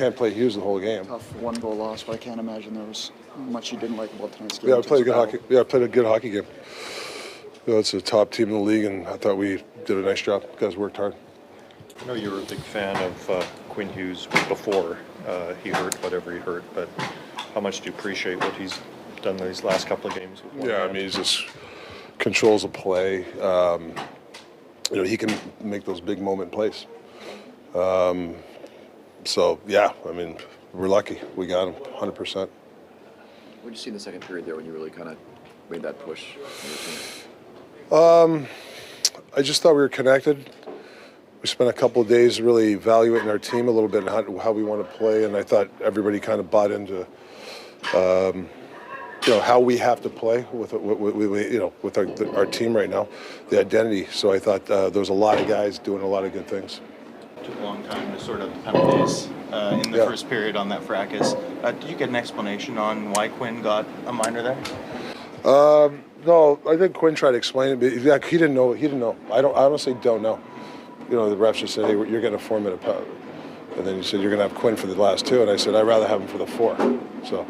can't play Hughes the whole game. Tough one-goal loss, but I can't imagine there was much you didn't like about tonight's game. Yeah, I played a good hockey. Yeah, I played a good hockey game. It's a top team in the league, and I thought we did a nice job. Guys worked hard. I know you were a big fan of Quinn Hughes before he hurt whatever he hurt, but how much do you appreciate what he's done these last couple of games? Yeah, I mean, he just controls a play. He can make those big moment plays. So, yeah, I mean, we're lucky. We got him 100%. What did you see in the second period there when you really kind of made that push on your team? I just thought we were connected. We spent a couple of days really evaluating our team a little bit and how we want to play, and I thought everybody kind of bought into, how we have to play with our team right now, the identity. So I thought there was a lot of guys doing a lot of good things. Took a long time to sort out the penalties in the first period on that fracas. Did you get an explanation on why Quinn got a minor there? No, I think Quinn tried to explain it, but he didn't know. I honestly don't know. The refs just said, "Hey, you're getting a 4-minute penalty," and then he said, "You're going to have Quinn for the last 2," and I said, "I'd rather have him for the 4." So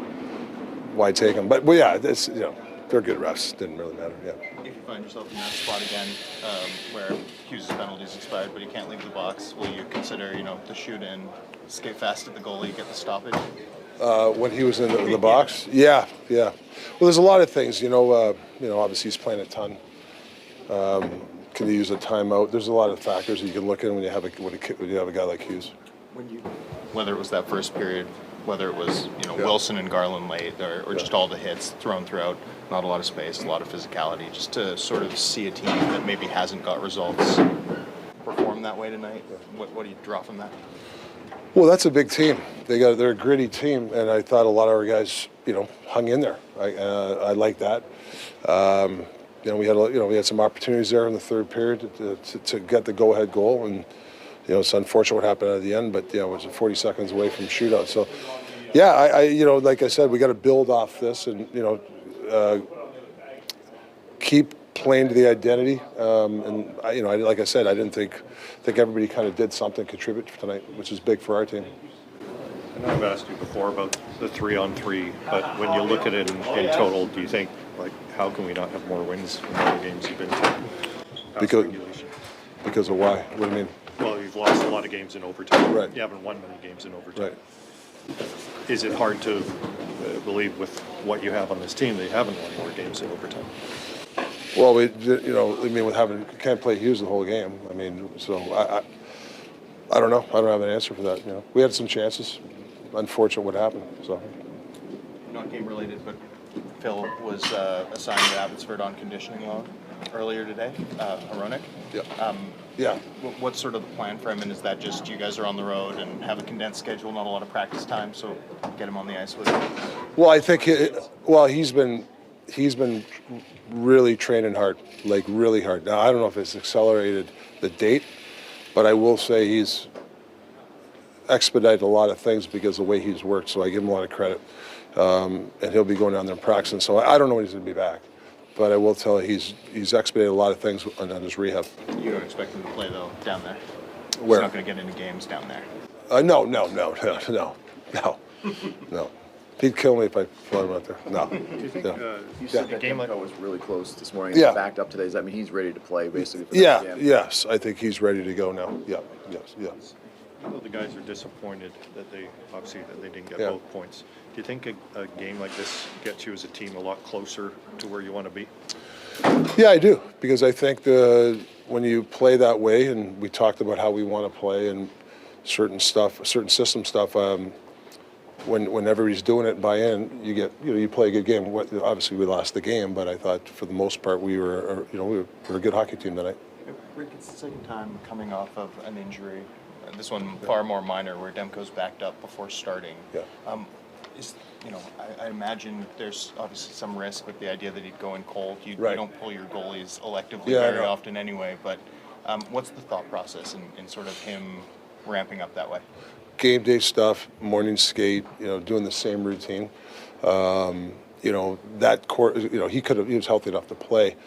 why take him? But yeah, it's they're good refs. Didn't really matter. Yeah. If you find yourself in that spot again, where Hughes' penalty's expired, but he can't leave the box, will you consider, the shoot in, skate fast at the goalie, get the stoppage? When he was in the box, yeah. Well, there's a lot of things. Obviously he's playing a ton. Can he use a timeout? There's a lot of factors that you can look at when you have a guy like Hughes. Whether it was that first period, whether it was Wilson and Garland late, or just all the hits thrown throughout, not a lot of space, a lot of physicality, just to sort of see a team that maybe hasn't got results perform that way tonight. What do you draw from that? Well, that's a big team. They're a gritty team, and I thought a lot of our guys, hung in there. I like that. We had some opportunities there in the third period to get the go-ahead goal, and it's unfortunate what happened at the end, but it was 40 seconds away from shootout. So, yeah, like I said, we got to build off this and keep playing to the identity. Like I said, I didn't think everybody kind of did something, contribute tonight, which is big for our team. I know I've asked you before about the 3-on-3, but when you look at it in total, do you think, how can we not have more wins in all the games you've been to? Because of why? What do you mean? Well, you've lost a lot of games in overtime. Right. You haven't won many games in overtime. Right. Is it hard to believe with what you have on this team that you haven't won more games in overtime? Well, with can't play Hughes the whole game. So I don't know. I don't have an answer for that. We had some chances. Unfortunate what happened. So. Not game related, but Phil was assigned to Abbotsford on conditioning loan earlier today. Hronik. Yeah. What's sort of the plan for him, and is that just you guys are on the road and have a condensed schedule, not a lot of practice time, so get him on the ice with you? Well, I think he's been really training hard, really hard. Now I don't know if it's accelerated the date, but I will say he's expedited a lot of things because of the way he's worked. So I give him a lot of credit, and he'll be going down there and practicing. So I don't know when he's going to be back. But I will tell you, he's expedited a lot of things on his rehab. You don't expect him to play, though, down there? Where? He's not going to get into games down there? No. He'd kill me if I flew him out there. No. Do you think you said that Demko was really close this morning? Yeah. He's backed up today. Does that mean he's ready to play, basically? For the game? Yes. I think he's ready to go now. Yes. I know the guys are disappointed that they didn't get both points. Do you think a game like this gets you as a team a lot closer to where you want to be? Yeah, I do, because I think when you play that way, and we talked about how we want to play and certain system stuff. When everybody's doing it and buy in, you play a good game. Obviously, we lost the game, but I thought for the most part we were a good hockey team tonight. Rick, it's the second time coming off of an injury. This one far more minor, where Demko's backed up before starting. Yeah. I imagine there's obviously some risk with the idea that he'd go in cold. You don't pull your goalies electively very often anyway. But what's the thought process in sort of him ramping up that way? Game day stuff, morning skate, doing the same routine. That court, he was healthy enough to play.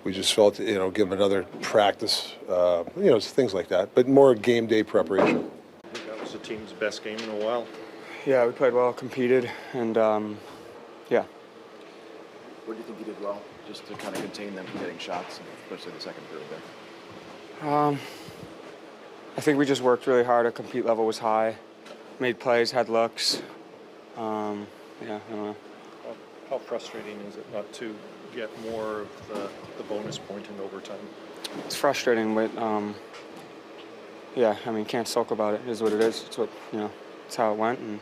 We just felt, give him another practice, things like that, but more game day preparation. That was the team's best game in a while. Yeah, we played well, competed, and yeah. What do you think you did well, just to kind of contain them from getting shots, especially the second period there? I think we just worked really hard. Our compete level was high, made plays, had looks. Yeah, I don't know. How frustrating is it not to get more of the bonus point in overtime? It's frustrating, but yeah, I mean, can't sulk about it. It is what it is. It's what, it's how it went, and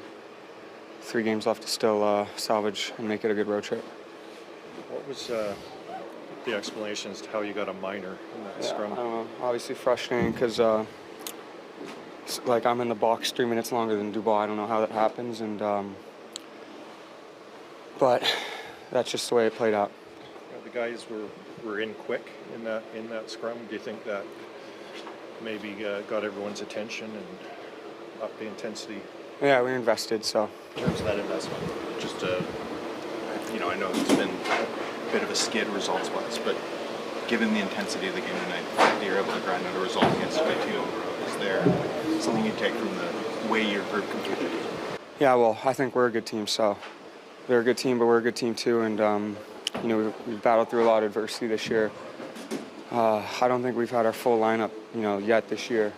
3 games left to still salvage and make it a good road trip. What was the explanation as to how you got a minor in that scrum? I don't know. Obviously frustrating because, like, I'm in the box 3 minutes longer than Dubois. I don't know how that happens, and but that's just the way it played out. The guys were in quick in that scrum. Do you think that maybe got everyone's attention and upped the intensity? Yeah, we invested, so. In terms of that investment, just I know it's been a bit of a skid results-wise, but given the intensity of the game tonight, the fact that you're able to grind out a result against a team, is there something you take from the way your group competed? Yeah, well, I think we're a good team, so they're a good team, but we're a good team too, and we've battled through a lot of adversity this year. I don't think we've had our full lineup, yet this year.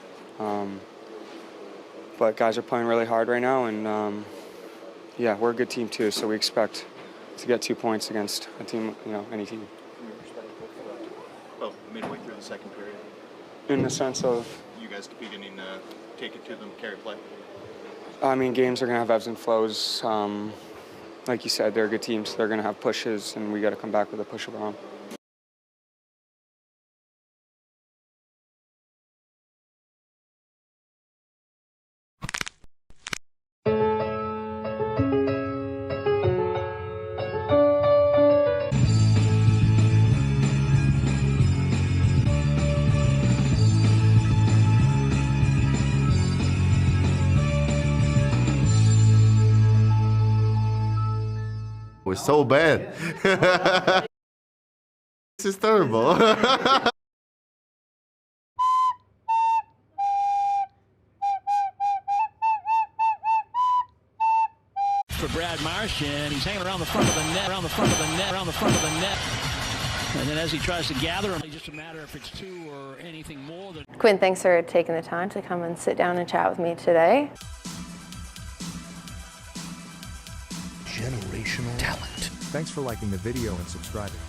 But guys are playing really hard right now, and yeah, we're a good team too, so we expect to get 2 points against a team, any team. Well, midway through the second period. In the sense of? You guys competing to take it to them, carry play? I mean, games are going to have ebbs and flows. Like you said, they're a good team, so they're going to have pushes, and we got to come back with a push of our own. Was so bad. This is terrible. For Brad Marsh, and he's hanging around the front of the net, around the front of the net, around the front of the net. And then as he tries to gather him, it's just a matter if it's 2 or anything more than. Quinn, thanks for taking the time to come and sit down and chat with me today. Generational talent. Thanks for liking the video and subscribing.